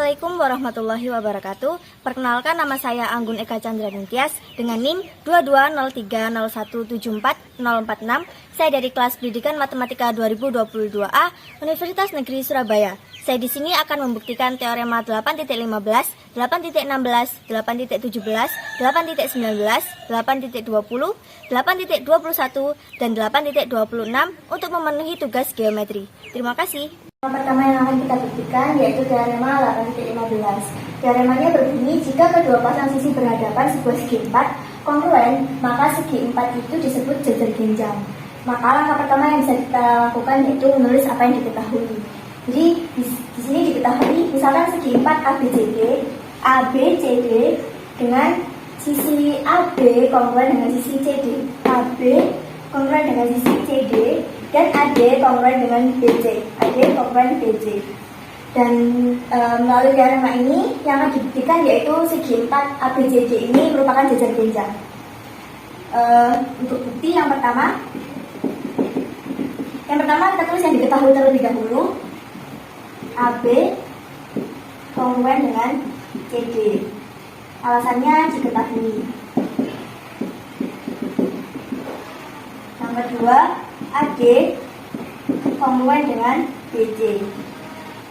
Assalamualaikum warahmatullahi wabarakatuh. Perkenalkan, nama saya Anggun Eka Chandra Nintias dengan NIM 220301740446. Saya dari kelas pendidikan matematika 2022A Universitas Negeri Surabaya. Saya di sini akan membuktikan teorema 8.15, 8.16, 8.17, 8.19, 8.20, 8.21, dan 8.26 untuk memenuhi tugas geometri. Terima kasih. Yang pertama yang akan kita buktikan yaitu teorema 8.15. Teoremanya berbunyi, jika kedua pasang sisi berhadapan sebuah segi 4 kongruen, maka segi 4 itu disebut jajar genjang. Maka langkah pertama yang bisa kita lakukan yaitu menulis apa yang diketahui. Jadi di sini diketahui misalkan segi 4 ABCD, ABCD dengan sisi AB kongruen dengan sisi CD, AB kongruen dengan sisi CD, dan AD kongruen dengan BC, AD kongruen BC. Dan melalui teorema ini yang akan dibuktikan yaitu segi 4 ABCD ini merupakan jajar genjang. Untuk bukti yang pertama kita tulis yang diketahui terlebih dahulu, AB kongruen dengan CD. Alasannya diketahui. Yang kedua, AD kongruen dengan BC,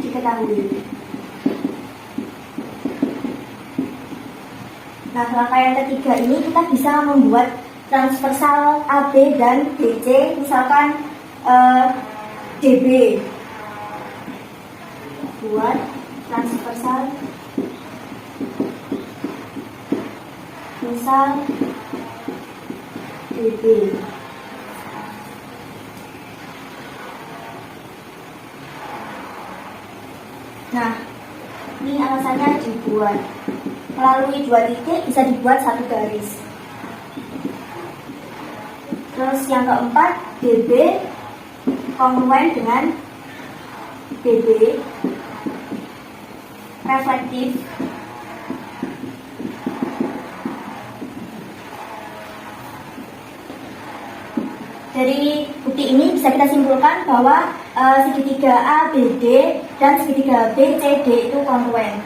diketahui. Nah, langkah yang ketiga ini kita bisa membuat transversal AB dan BC, misalkan DB. Buat transversal misal DB. Nah, ini alasannya dibuat melalui 2 titik, bisa dibuat 1 garis. Terus yang keempat, DB kongruen dengan BB, reflektif. Dari bukti ini bisa kita simpulkan bahwa segitiga ABD dan segitiga BCD itu kongruen.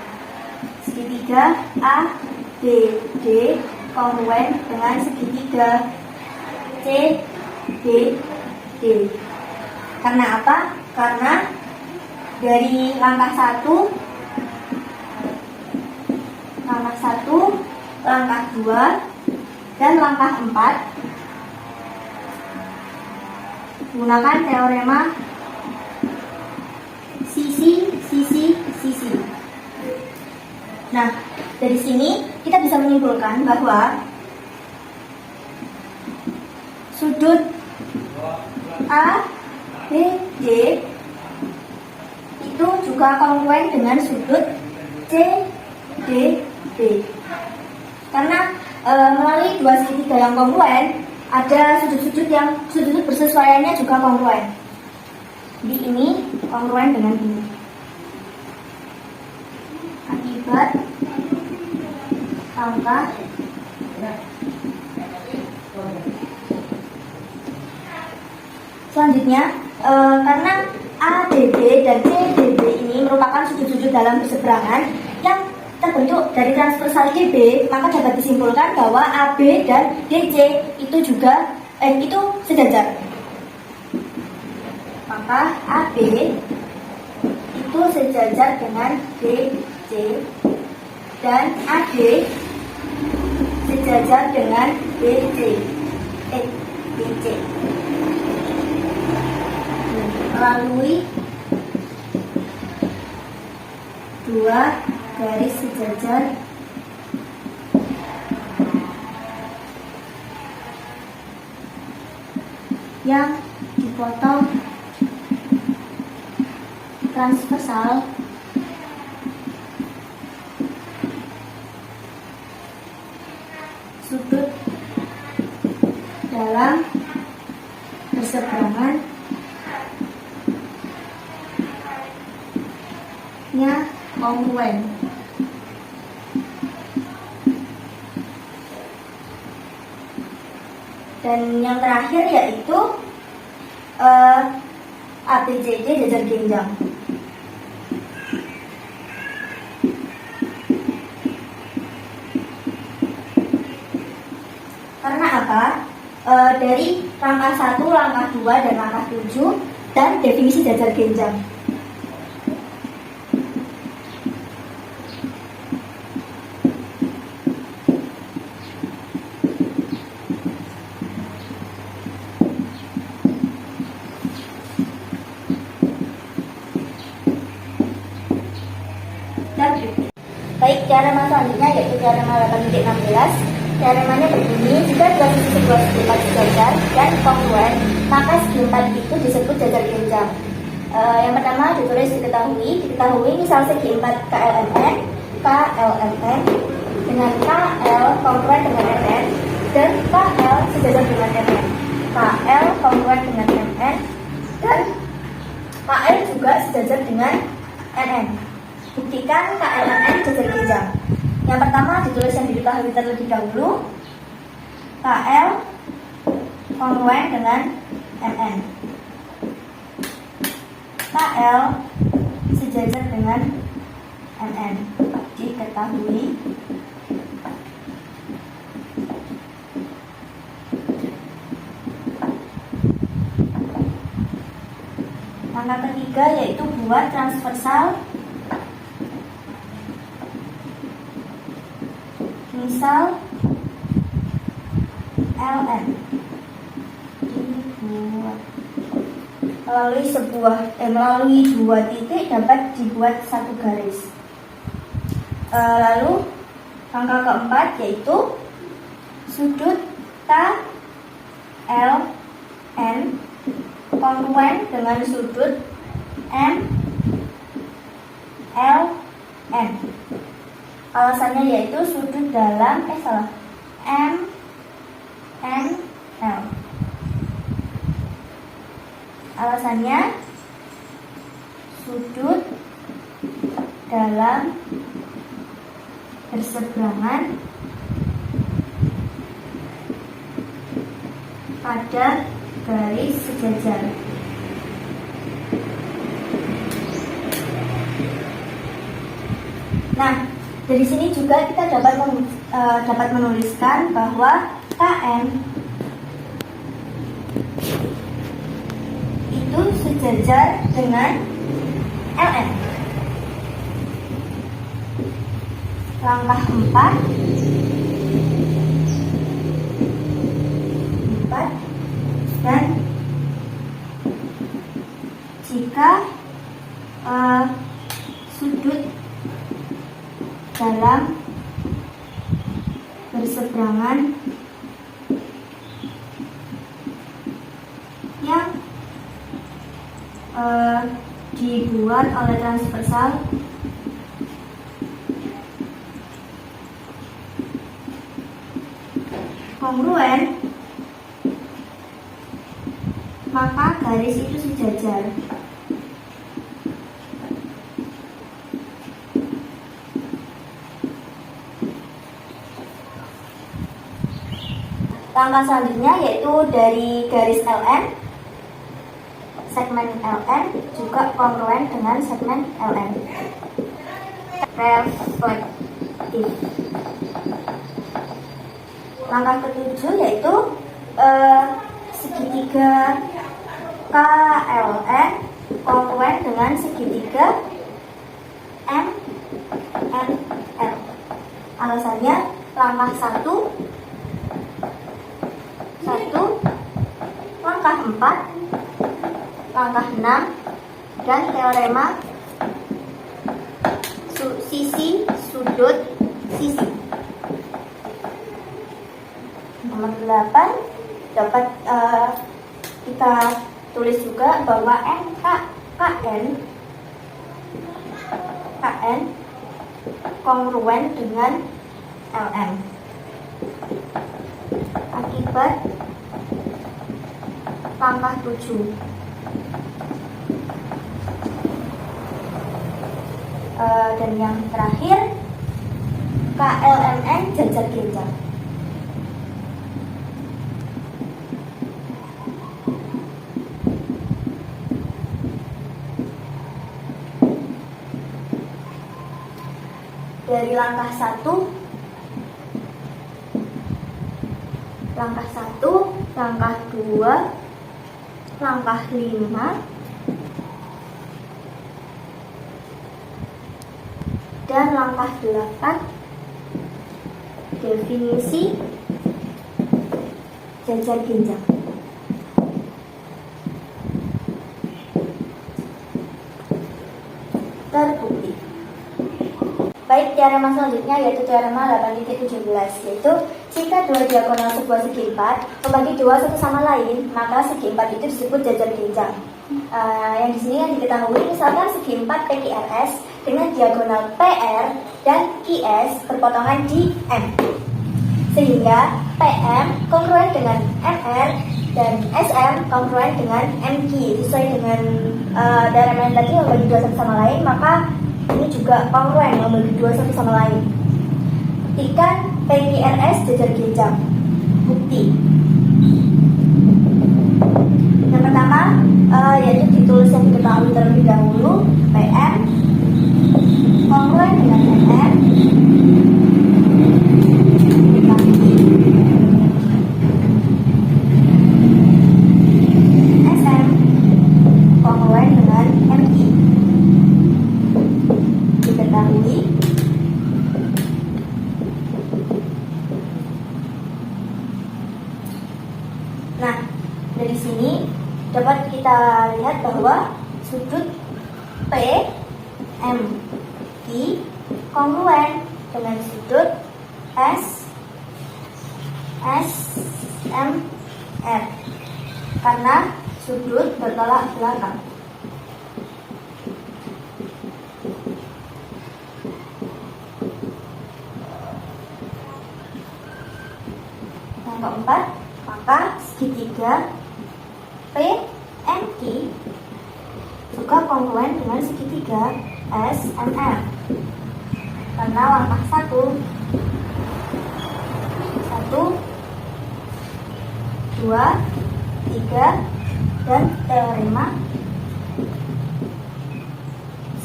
Segitiga ABD kongruen dengan segitiga CBD. Karena apa? Karena dari langkah 1, langkah 2, dan langkah 4 menggunakan teorema sisi. Nah, dari sini kita bisa menyimpulkan bahwa sudut ABD itu juga kongruen dengan sudut CDB. Karena melalui 2 segitiga yang kongruen, ada sudut-sudut bersesuaiannya juga kongruen. Di ini kongruen dengan ini. Akibat langkah selanjutnya, karena ABB dan CDB ini merupakan sudut-sudut dalam berseberangan yang terbentuk dari transversal DB, maka dapat disimpulkan bahwa AB dan DC itu juga itu sejajar. Maka AB itu sejajar dengan DC dan AD sejajar dengan BC. Melalui 2 garis sejajar yang dipotong transversal sudut dalam berseberangan nya kongruen. Dan yang terakhir yaitu ABCD jajar genjang. dari langkah 1, langkah 2, dan langkah 7, dan definisi jajar genjang. Baik, teorema selanjutnya yaitu teorema 8.16. Teoremanya begini, jika dua sisi sebuah segi empat sejajar dan kongruen, maka segi empat itu disebut jajar genjang. Yang pertama diketahui misal segi empat KLMN dengan KL kongruen dengan MN dan KL sejajar dengan MN. KL kongruen dengan MN dan KL juga sejajar dengan MN. Buktikan KLMN jajar genjang. Yang pertama ditulis yang diketahui terlebih dahulu. KL kongruen dengan MN. KL sejajar dengan MN. Diketahui. Langkah ketiga yaitu buat transversal. Misal LN dibuat melalui dua titik dapat dibuat satu garis. Lalu langkah keempat yaitu sudut KLN kongruen dengan sudut MLN. Alasannya yaitu sudut dalam MNL. Alasannya sudut dalam berseberangan pada garis sejajar. Nah, dari sini juga kita dapat menuliskan bahwa KN itu sejajar dengan LN. Langkah 4 dan jika sudut dalam berseberangan yang dibuat oleh transversal kongruen, maka garis itu sejajar. Langkah selanjutnya yaitu dari garis LN, segmen LN juga kongruen dengan segmen LN. Reflektif. Langkah ketujuh yaitu segitiga KLN kongruen dengan segitiga MNL. Alasannya langkah 1, langkah 4, langkah 6, dan teorema sisi sudut sisi. Nomor 8 dapat kita tulis juga bahwa KN kongruen dengan LN. Akibat langkah 7 dan yang terakhir KLMN jajar genjang. Dari langkah 1 langkah 2, langkah 5, dan langkah 8, definisi jajar ginjal. Terbukti. Baik, teorema selanjutnya yaitu teorema 8.17, yaitu jika dua diagonal sebuah segi 4 membagi 2 satu sama lain, maka segi 4 itu disebut jajar ginjal. Yang di sini yang diketahui, misalkan segi 4 PQRS dengan diagonal PR dan QS berpotongan di M, sehingga PM kongruen dengan MR dan SM kongruen dengan MQ. Sesuai dengan teorema yang tadi membagi 2 satu sama lain, maka ini juga kongruen membagi 2 satu sama lain. Buktikan PQRS jajar ginjal. Bukti. Yang pertama yaitu ditulis yang diketahui terlebih dahulu, PM kongruen dengan MM ditambah SM kongruen dengan MI. Diketahui nah, dari sini dapat kita lihat bahwa sudut PMQ kongruen dengan sudut SMR karena sudut bertolak belakang. Yang keempat, maka segitiga PMQ juga kongruen dengan segitiga SMR karena langkah 1, 2, 3 dan teorema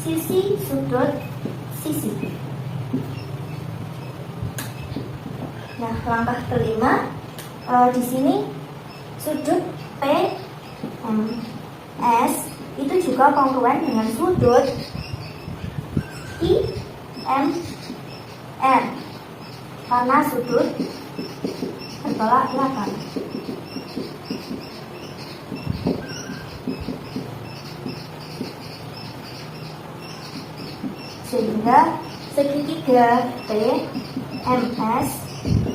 sisi sudut sisi. Nah, langkah kelima, di sini sudut PMS itu juga kongruen dengan sudut IMR karena sudut bertolak belakang. Sehingga segitiga PMS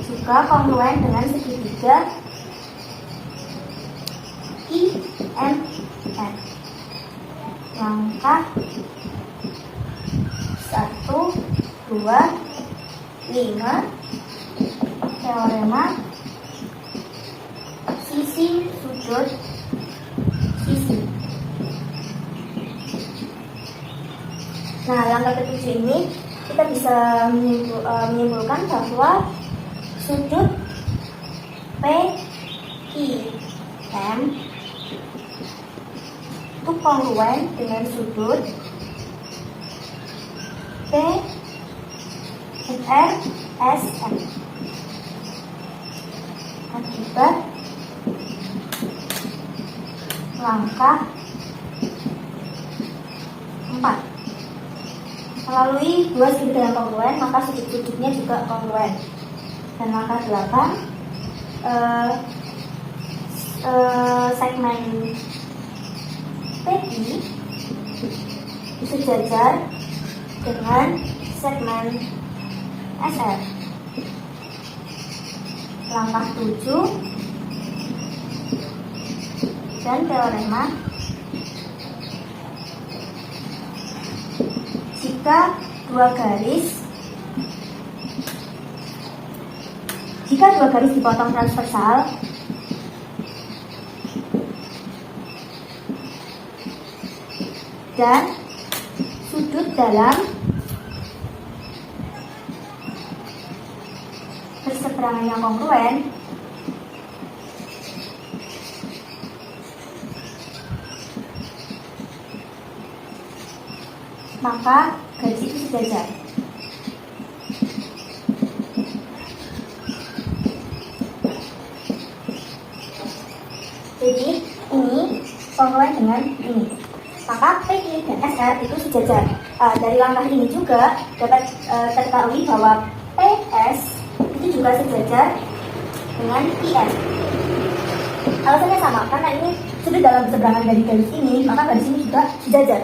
juga kongruen dengan segitiga IMR. Langkah 1, 2, 5, teorema sisi sudut sisi. Nah, langkah ketujuh ini kita bisa menyimpulkan bahwa sudut PIM itu kongruen dengan sudut PRSM akibat langkah 4. Melalui 2 segitiga yang kongruen, maka sudut-sudutnya juga kongruen. Dan langkah 8, segmen PI sejajar dengan segmen SR. Langkah 7 dan teorema jika dua garis dipotong transversal, dan sudut dalam berseberangan yang kongruen, maka garis itu sejajar. ini kongruen dengan ini. Maka PQ dan SR itu sejajar. Dari langkah ini juga dapat terketahui bahwa PS itu juga sejajar dengan IN. Alasannya sama, karena ini sudut dalam berseberangan dari garis ini, maka garis ini juga sejajar.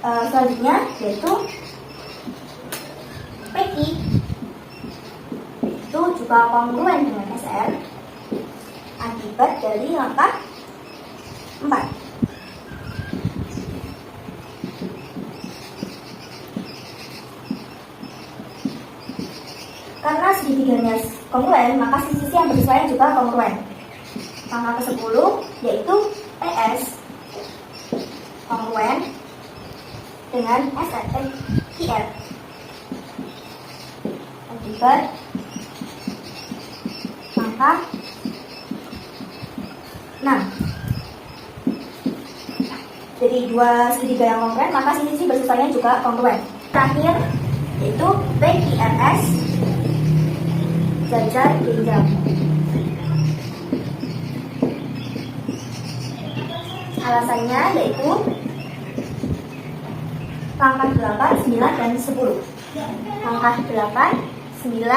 Selanjutnya yaitu PQ itu juga kongruen dengan SR akibat dari langkah 4. Karena segitiganya kongruen, maka sisi-sisi yang bersesuaian juga kongruen. Langkah ke-10 yaitu PS kongruen dengan SR IR akibat langkah 6. Jadi dua segitiga yang kongruen, maka sisi-sisi bersesuaian juga kongruen. Terakhir yaitu PQRS jajar genjang. Alasannya yaitu langkah 8, 9, dan 10. Langkah 8, 9,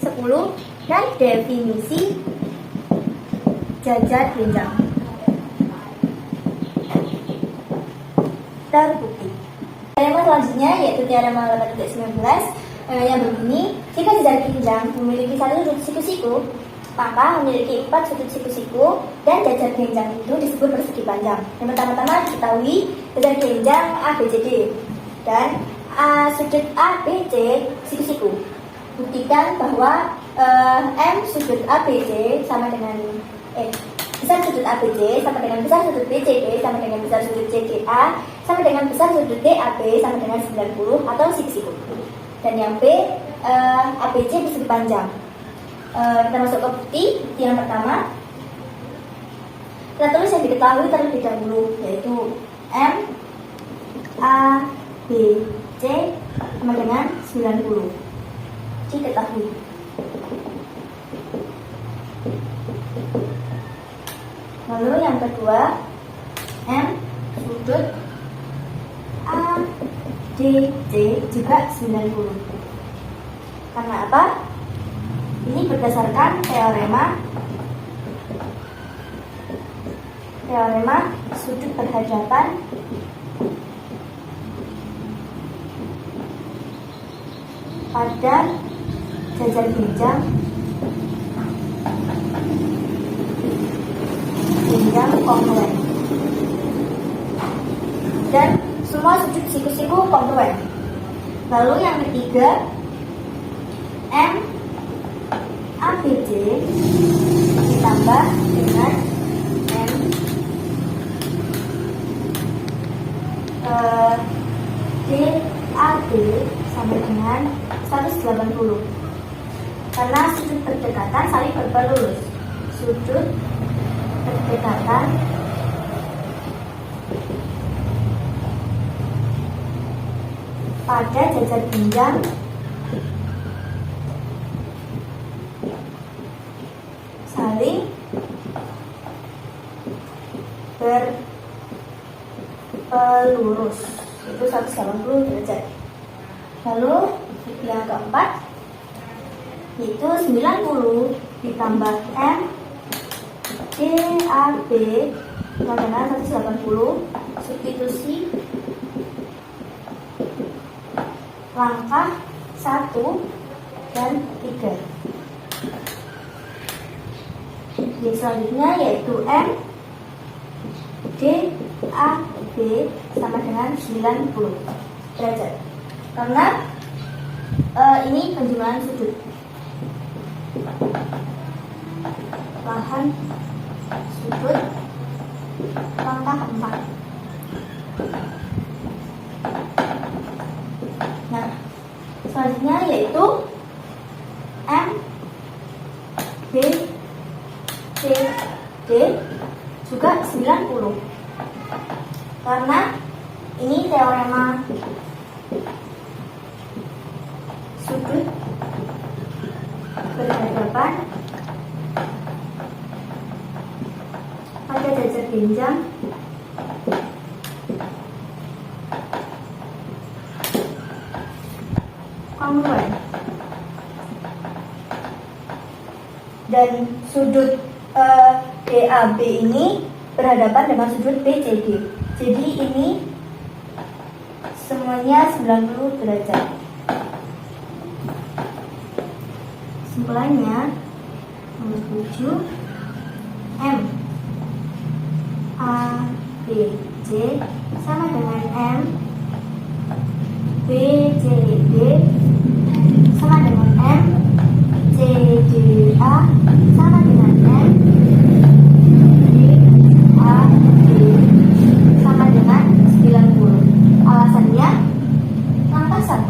10, dan definisi jajar genjang terbukti. Teorema selanjutnya yaitu teorema 8.19 yang berbunyi, jika jajar genjang memiliki satu sudut siku-siku, maka memiliki 4 sudut siku-siku dan jajar genjang itu disebut persegi panjang. Yang pertama-tama diketahui jajar genjang ABCD dan sudut ABC siku-siku. Buktikan bahwa M sudut ABC sama dengan besar sudut ABC sama dengan besar sudut BCD sama dengan besar sudut CCA sama dengan besar sudut DAB sama dengan 90 atau siku-siku. Dan yang B ABC persegi panjang. Kita masuk ke bukti yang pertama. Kita tulis yang diketahui terlebih dahulu, yaitu M A B C sama dengan 90 diketahui. Lalu yang kedua, M sudut A D C juga 90. Karena apa? Ini berdasarkan teorema sudut berhadapan pada jajar genjang kongruen. Dan semua sudut siku-siku kongruen. Lalu yang ketiga, M ABC ditambah dengan M DAB sama dengan 180. Karena sudut berdekatan saling berpelurus. Sudut berdekatan pada jajar genjang saling berpelurus, itu 180 derajat. Lalu yang keempat yaitu 90 ditambah M DAB sama dengan 180. Substitusi langkah 1 dan 3. Yang selanjutnya yaitu M DAB sama dengan 90 derajat. Karena ini penjumlahan sudut. Lahan sudut langkah 4. Nah, selanjutnya yaitu M B C D juga 90. Karena ini teorema sudut berhadapan pada genjang kongruen. Dan sudut DAB ini berhadapan dengan sudut BCD. Jadi ini semuanya 90 derajat. Kesimpulannya nomor 7, M A B C sama dengan M B C D sama dengan M C D A sama dengan M D A D sama dengan 90. Alasannya, langkah 1,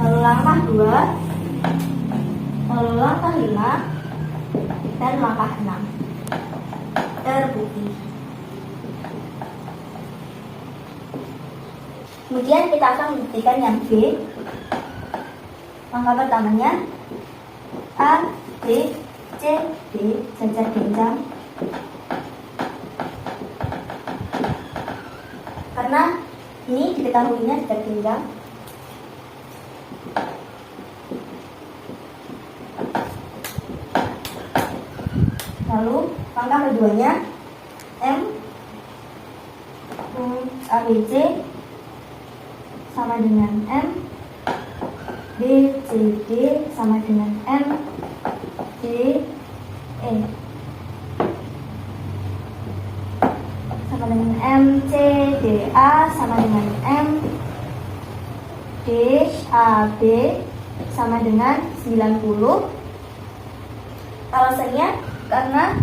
lalu langkah 2, lalu langkah 5, dan langkah 6 terbukti. Kemudian kita akan membuktikan yang B. Langkah pertamanya, A, B, C, D jajar genjang. Karena ini diketahuinya jajar genjang. Lalu langkah keduanya, M ABC sama dengan M B C D sama dengan M D E sama dengan M C D A sama dengan M D A B sama dengan 90. Alasannya karena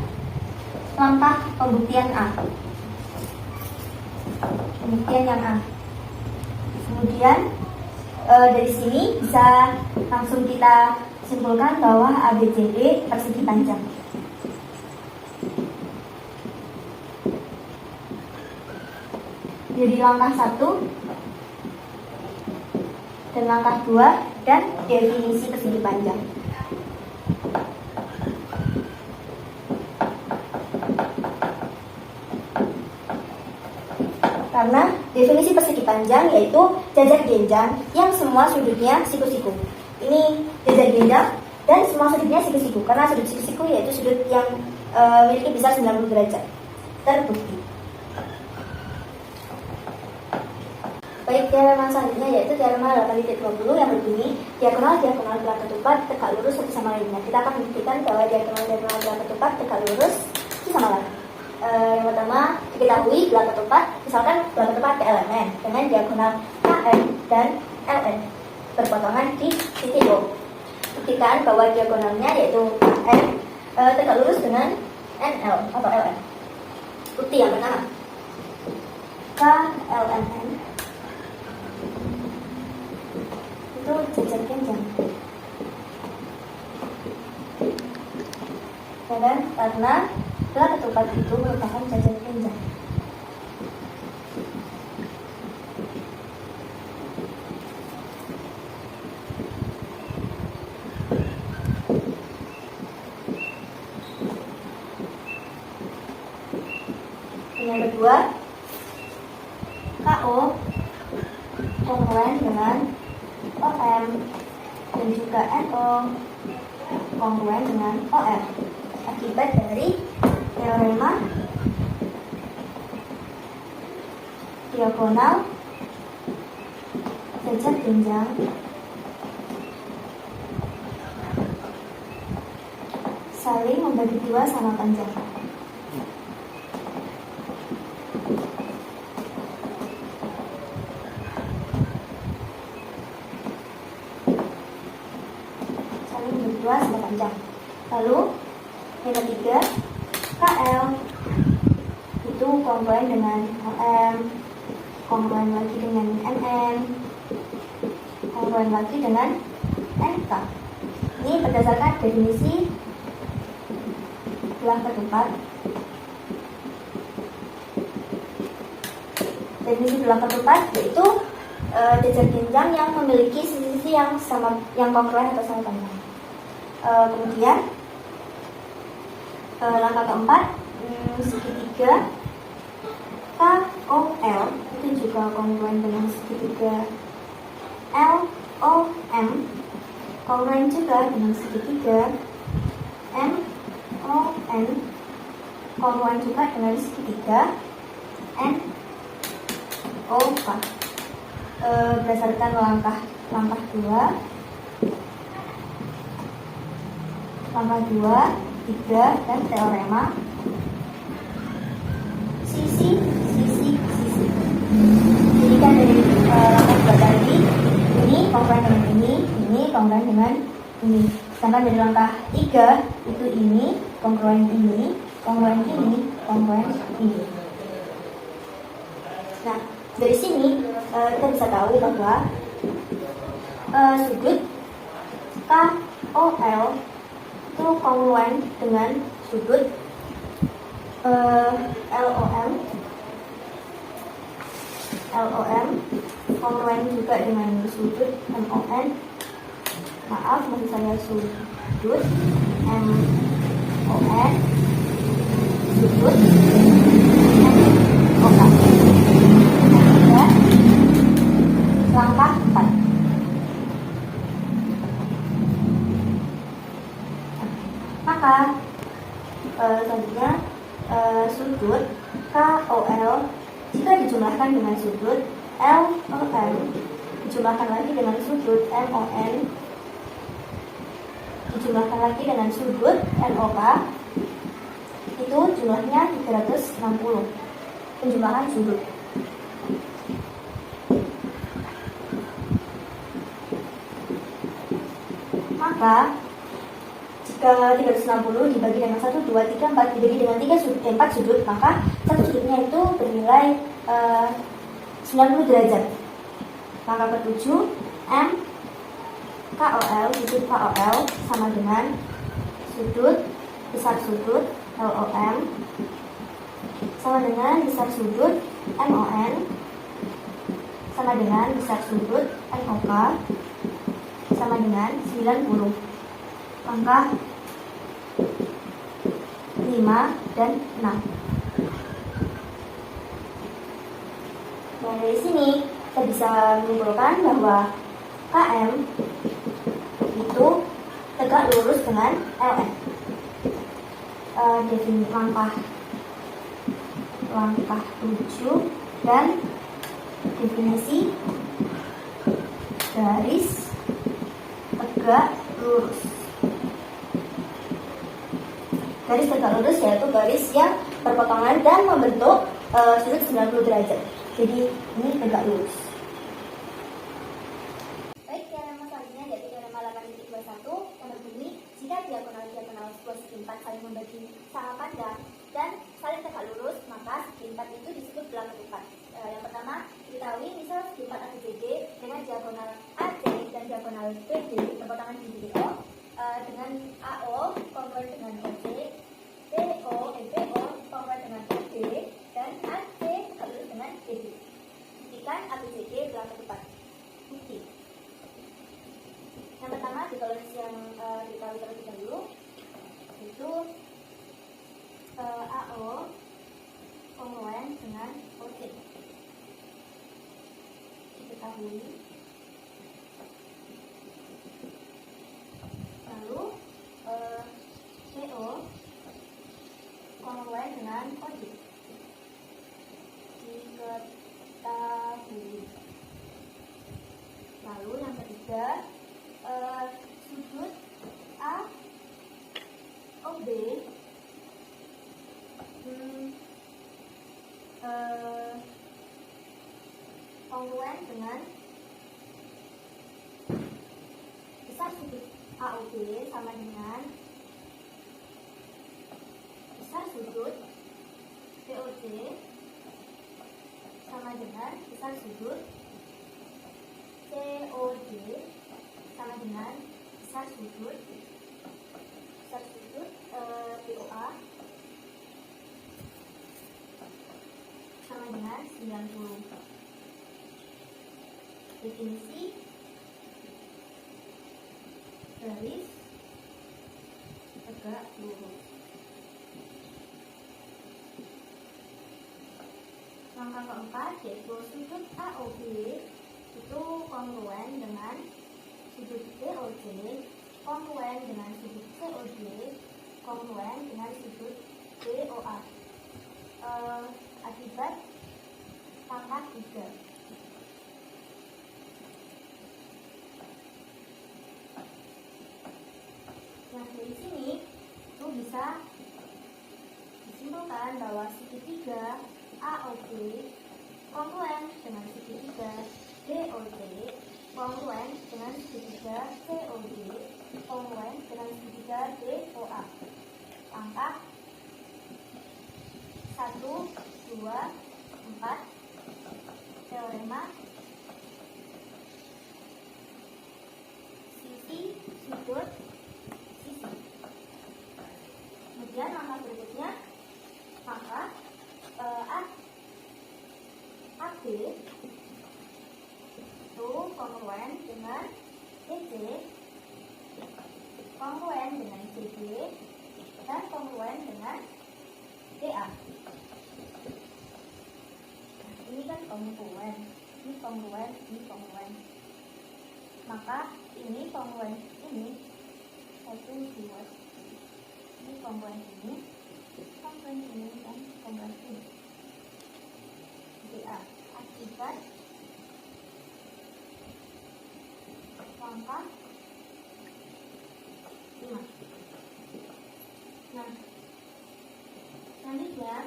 langkah pembuktian A. Pembuktian yang A. Kemudian dari sini bisa langsung kita simpulkan bahwa ABCD persegi panjang. Jadi langkah 1 dan langkah 2 dan definisi persegi panjang. Karena definisi persegi panjang yaitu jajar genjang yang semua sudutnya siku-siku. Ini jajar genjang dan semua sudutnya siku-siku. Karena sudut siku-siku yaitu sudut yang memiliki besar 90 derajat. Terbukti. Baik, teorema selanjutnya yaitu teorema 8.20 yang berbunyi diagonal belah ketupat tegak lurus satu sama lainnya. Kita akan membuktikan bahwa diagonal belah ketupat tegak lurus itu sama lain. Yang pertama diketahui belah ketupat, misalkan belah ketupat ke elemen dengan diagonal KM dan LN berpotongan di titik O. Buktikan bahwa diagonalnya yaitu KM tegak lurus dengan NL atau LN. Bukti yang pertama, KLMN itu jajar genjang. Dan karena belah ketupat itu merupakan jajar genjang. Yang kedua, KO kongruen dengan OM dan juga NO kongruen dengan OM akibat dari teorema diagonal jajar genjang saling membagi dua sama panjang. Sama panjang. Lalu yang ketiga, KL itu kongruen dengan OM, kongruen lagi dengan NN, kongruen lagi dengan NK. Ini berdasarkan definisi belah ketupat. Definisi belah ketupat yaitu jajar genjang yang memiliki sisi-sisi yang sama, yang kongruen atau sama panjang. Kemudian langkah keempat, segitiga KOL itu juga kongruen dengan segitiga LOM, kongruen juga dengan segitiga MON, kongruen juga dengan segitiga NOK. Berdasarkan langkah 2, 3, dan teorema sisi. Jadi kan dari langkah 2 tadi, ini kongruen dengan ini kongruen dengan ini. Sedangkan dari langkah 3 itu ini kongruen ini, kongruen ini, kongruen ini. Nah, dari sini kita bisa tahu bahwa sudut KOL itu kongruen dengan sudut LOM, kongruen juga dengan sudut MON. Maaf, maksud saya sudut MON, sudut NOK. Langkah 4. Maka selanjutnya sudut KOL jika dijumlahkan dengan sudut LOM dijumlahkan lagi dengan sudut MON dijumlahkan lagi dengan sudut NOK, itu jumlahnya 360 penjumlahan sudut. Maka jika 360 dibagi dengan 1, 2, 3, 4 dibagi dengan 4 sudut, maka satu sudutnya itu bernilai 90 derajat. Maka ke-7, M KOL, sudut KOL sama dengan sudut besar sudut LOM sama dengan besar sudut MON sama dengan besar sudut NOK sama dengan 90. Langkah 5 dan 6. Nah, dari sini kita bisa menyimpulkan bahwa KM itu tegak lurus dengan LM. Definisi langkah 7 dan definisi garis tegak lurus. Garis tegak lurus yaitu garis yang berpotongan dan membentuk sudut 90 derajat. Jadi ini tegak lurus. Baik, teorema selanjutnya yaitu teorema 8.21 yang berbunyi jika diagonal sebuah segi 4 saling membagi sama panjang dan saling tegak lurus, maka segi 4 itu disebut belah ketupat. Yang pertama diketahui misal segi 4 ABCD dengan diagonal AC dan diagonal BD berpotongan di titik O, dengan AO kongruen dengan OC, BO kongruen dengan OD, dan AC tegak lurus dengan BD. Buktikan ABCD belah ketupat. Bukti. Yang pertama ditulis yang diketahui terlebih dahulu, itu AO kongruen dengan OC. Diketahui. Lalu CO kongruen dengan OD. Diketahui. Lalu yang ketiga, sudut A OB kongruen dengan besar sudut AOB sama dengan besar sudut BOC sama dengan besar sudut COD sama dengan besar sudut BOA sama dengan 90. Definisi garis tegak lurus. Langkah keempat yaitu sudut AOB itu kongruen dengan sudut BOC, kongruen dengan sudut COD, kongruen dengan sudut BOA. Akibat pangkat 3. Nah, dari sini itu bisa disimpulkan bahwa segitiga AOB kongruen dengan segitiga BOD, kongruen dengan segitiga COD, kongruen dengan segitiga BOA. Angka 1, 2, 4 teorema sisi, sudut, sisi. Kemudian langkah berikutnya, maka AB itu kongruen dengan EC, kongruen dengan CD, dan kongruen dengan DA. Nah, ini kan kongruen, ini kongruen, ini kongruen. Maka ini kongruen ini 1, 2, ini kongruen ini, dan kongruen ini. DA. Akibat langkah 5. Nah, selanjutnya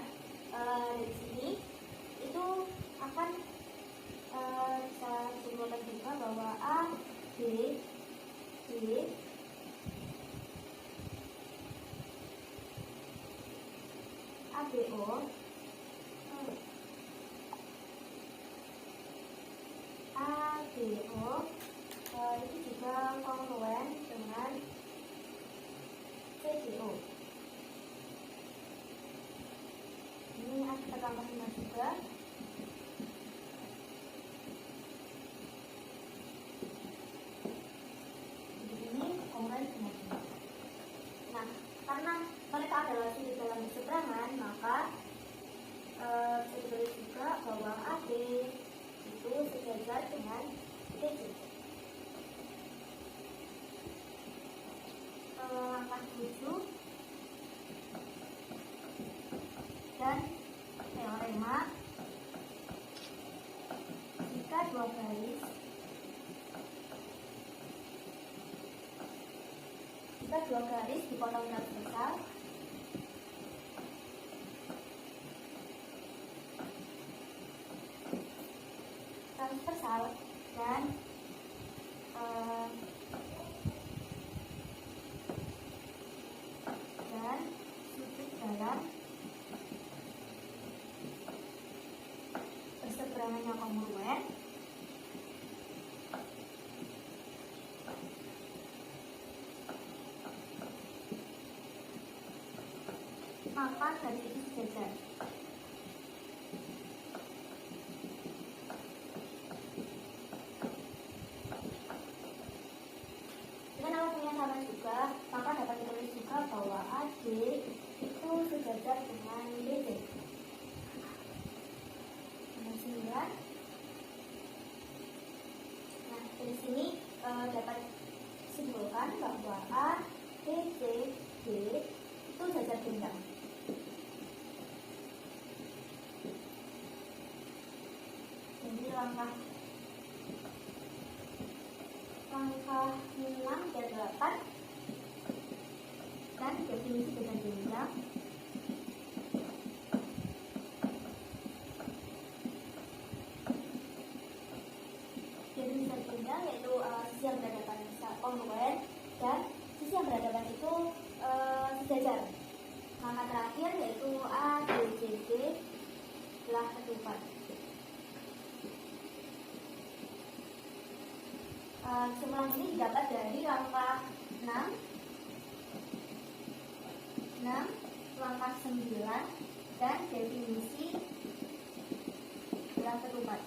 dari sini itu akan bisa disimpulkan juga bahwa A, B, ABO, itu juga kongruen dengan CDO. Ini kita tambahkan juga. Ini kongruen dengan ini. Nah, karena mereka adalah sudut dalam berseberangan, maka bisa ditulis juga bahwa AB itu sejajar dengan DC. Langkah 7 dan teorema jika dua garis dipotong transversal dan sudut dalam berseberangannya kongruen, maka garis itu sejajar. Dengan alasannya sama juga, maka dapat ditulis juga bahwa AD itu sejajar dengan BD. Nomor 9. Nah, dari sini dapat disimpulkan bahwa A, B, C, D itu sejajar bintang. Jadi langkah 6 dan 8 dan definisi dengan bintang. Definisi bintang yaitu sisi yang berhadapan kongruen dan sisi yang berhadapan itu sejajar. Maka terakhir yaitu A, B, C, D belah ketupat. Kesimpulan ini didapat dari langkah 6, langkah 9, dan definisi belah ketupat.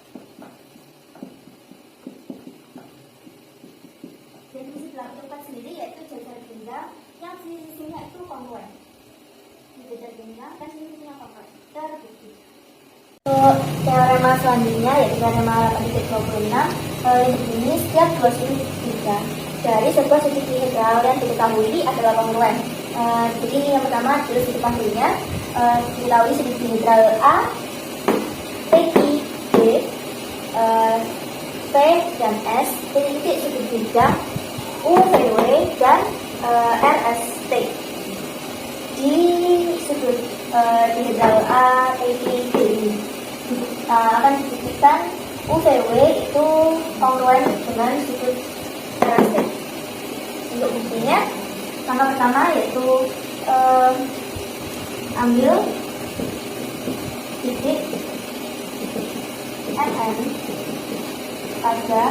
Definisi belah ketupat sendiri yaitu jajar bintang yang sisi-sisinya itu kongruen. Dijejer jenjang dan sisinya kongruen. Terbukti. Untuk teorema selanjutnya yaitu teorema 8.26, ini setiap dua sudut segitiga dari sebuah sudut integral yang diketahui adalah kongruen. Jadi yang pertama adalah sudut panggilnya, diketahui sudut integral A, P, B, P dan S titik sudut bidang U, V, W dan RST. Di sudut integral A, P, B ini akan dibuktikan U, V, W itu kongruen dengan sudut RST. Untuk buktinya, langkah pertama yaitu ambil titik MN pada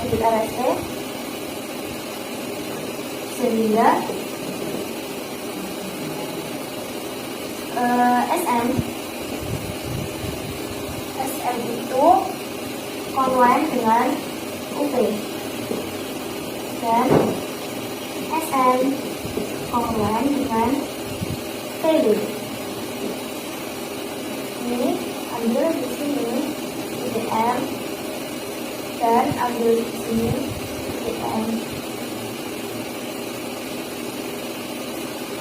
sudut RST sehingga SM itu kongruen dengan UV dan SM kongruen dengan PW. Ini ambil di sini titik M dan ambil di sini titik M.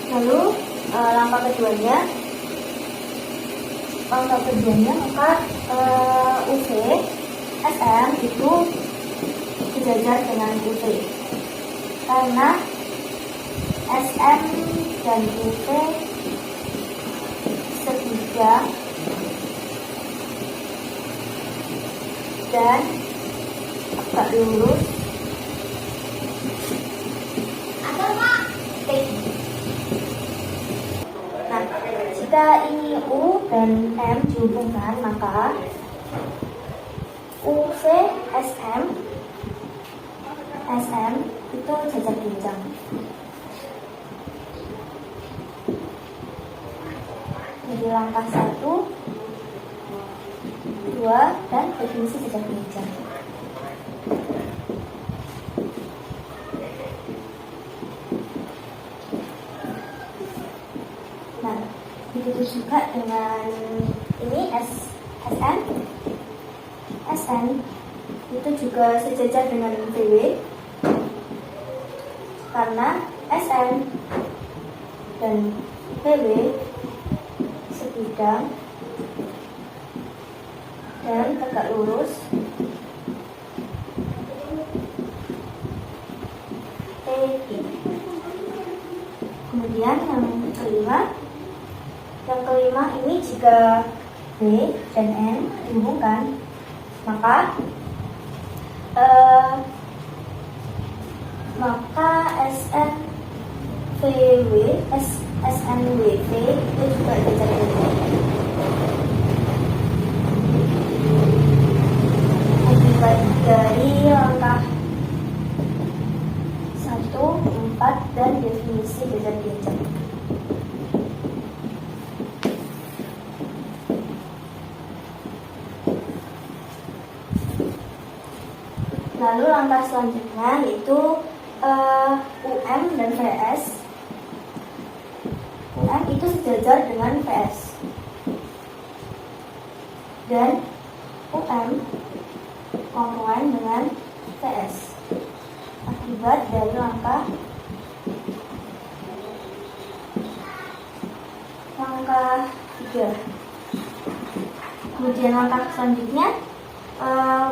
Lalu langkah keduanya maka UV SM itu sejajar dengan UV karena SM dan UV segitiga dan agak lurus T. Nah, jika ini U dan M dihubungkan, maka UV SM itu jajar jenjang. Jadi langkah 1, 2 dan definisi jajar jenjang. Nah, begitu juga dengan ini SN itu juga sejajar dengan VW karena SN dan VW sebidang dan tegak lurus TI. Kemudian yang kelima ini jika B dan N dihubungkan, maka SNWV itu juga jajar jenjang. Akibat dari langkah 1, 4 dan definisi jajar jenjang. Lalu langkah selanjutnya yaitu UM dan VS. UM itu sejajar dengan VS dan UM kongruen dengan VS akibat dari langkah 3. Kemudian langkah selanjutnya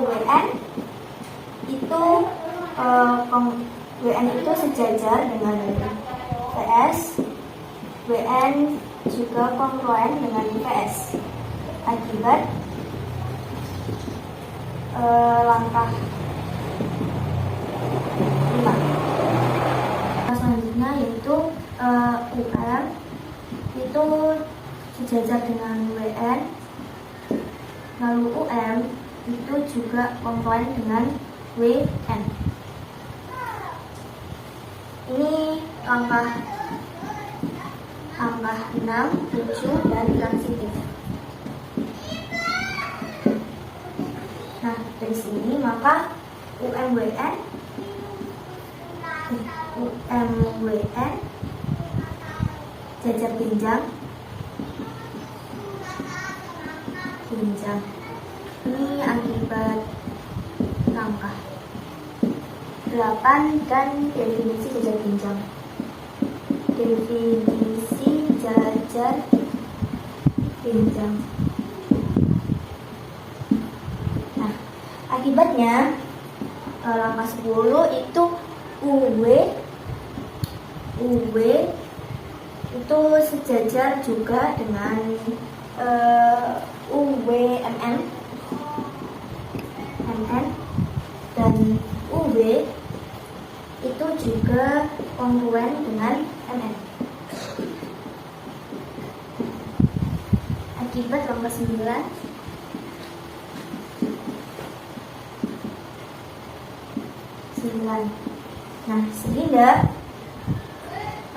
WN itu sejajar dengan VS. WN juga kongruen dengan VS akibat langkah 5. Selanjutnya yaitu UM itu sejajar dengan WN, lalu UM itu juga kongruen dengan WN. Ini langkah 6, 7 dan transitif. Nah, dari sini maka UMWN UMWN jajar pinjang. Ini akibat langkah 8 dan definisi jajar pinjang. Definisi jajar pinjang. Nah, akibatnya langkah 10 itu UW itu sejajar juga dengan UWMN dan UW itu juga kongruen dengan MN. Akibat langkah 9 nah, sehingga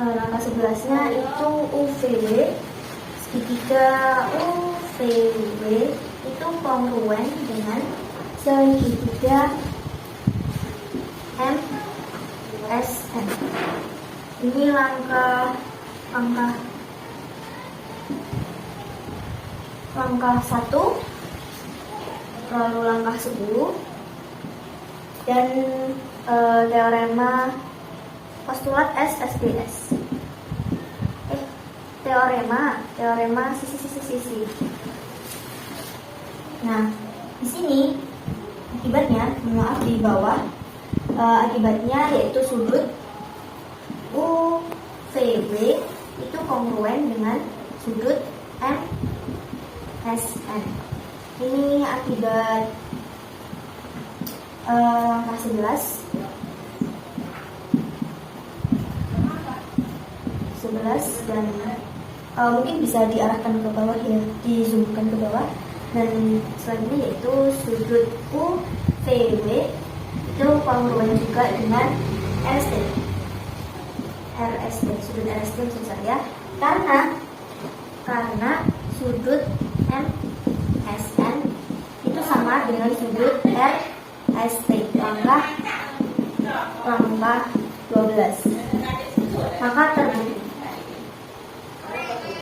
langkah 11-nya itu UVW segitiga UVW itu kongruen dengan segitiga MSN. Ini langkah 1, lalu langkah 10, dan teorema postulat SSDS. Teorema sisi. Nah, di sini akibatnya, di bawah akibatnya yaitu sudut UVW itu kongruen dengan sudut MSN. Ini akibat langkah 11 dan mungkin bisa diarahkan ke bawah ya, di-zoomkan ke bawah. Dan selanjutnya yaitu sudut UVW itu kongruen juga dengan RST, sudut RST maksud saya, karena sudut MSN itu sama dengan sudut RST. Langkah 12.